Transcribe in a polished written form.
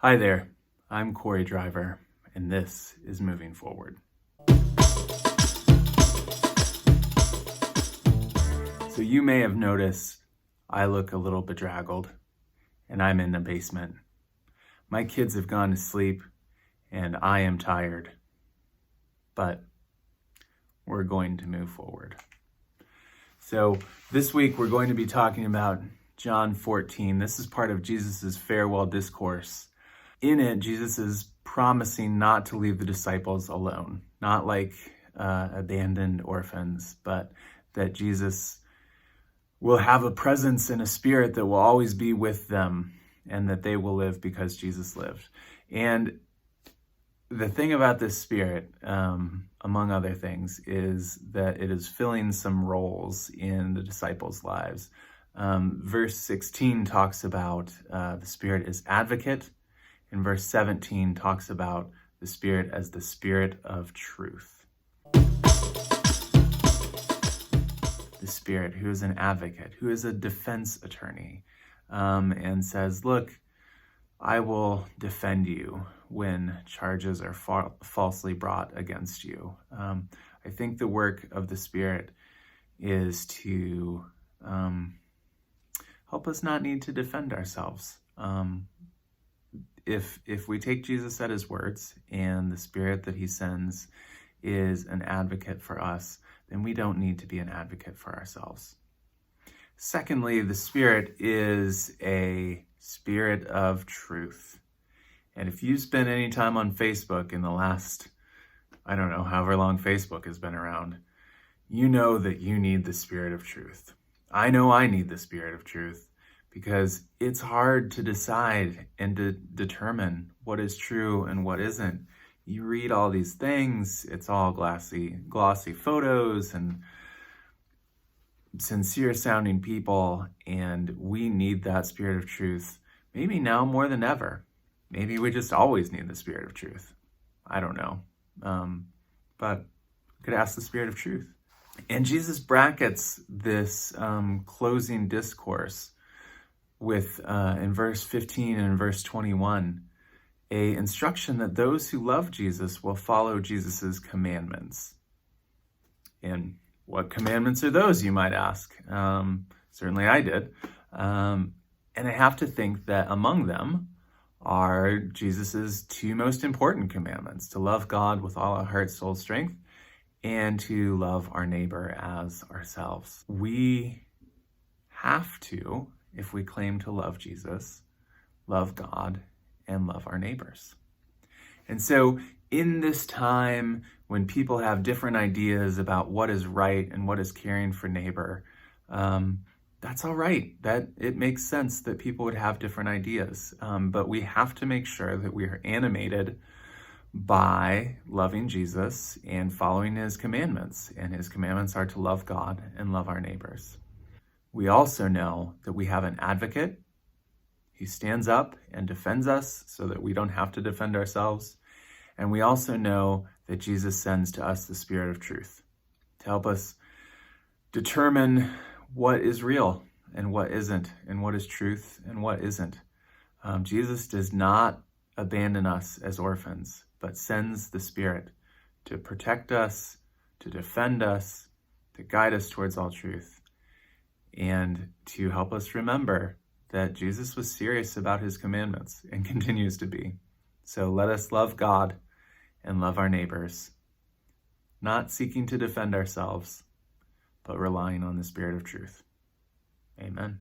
Hi there, I'm Cory Driver, and this is Moving Forward. So you may have noticed I look a little bedraggled, and I'm in the basement. My kids have gone to sleep, and I am tired, but we're going to move forward. So this week we're going to be talking about John 14. This is part of Jesus' farewell discourse. In it, Jesus is promising not to leave the disciples alone, not like abandoned orphans, but that Jesus will have a presence and a spirit that will always be with them, and that they will live because Jesus lived. And the thing about this spirit, among other things, is that it is filling some roles in the disciples' lives. Verse 16 talks about the spirit as advocate, and verse 17 talks about the spirit as the spirit of truth. The spirit who is an advocate, who is a defense attorney, and says, look, I will defend you when charges are falsely brought against you. I think the work of the Spirit is to help us not need to defend ourselves. If we take Jesus at his words, and the Spirit that he sends is an advocate for us, then we don't need to be an advocate for ourselves. Secondly, the Spirit is a spirit of truth. And if you spend any time on Facebook in the last, I don't know, however long Facebook has been around, you know that you need the spirit of truth. I know I need the spirit of truth because it's hard to decide and to determine what is true and what isn't. You read all these things, it's all glossy photos and sincere sounding people, and we need that spirit of truth, maybe now more than ever. Maybe we just always need the spirit of truth. I don't know. But we could ask the spirit of truth. And Jesus brackets this closing discourse with, in verse 15 and verse 21, a instruction that those who love Jesus will follow Jesus's commandments. And what commandments are those, you might ask? Certainly I did. And I have to think that among them are Jesus's two most important commandments: to love God with all our heart, soul, strength, and to love our neighbor as ourselves. We have to, if we claim to love Jesus, love God and love our neighbors. And so in this time when people have different ideas about what is right and what is caring for neighbor, that's all right. That it makes sense that people would have different ideas. But we have to make sure that we are animated by loving Jesus and following his commandments. And his commandments are to love God and love our neighbors. We also know that we have an advocate. He stands up and defends us so that we don't have to defend ourselves. And we also know that Jesus sends to us the Spirit of truth to help us determine what is real and what isn't, and what is truth and what isn't. Jesus does not abandon us as orphans, but sends the Spirit to protect us, to defend us, to guide us towards all truth, and to help us remember that Jesus was serious about his commandments and continues to be. So let us love God and love our neighbors, not seeking to defend ourselves, but relying on the Spirit of truth. Amen.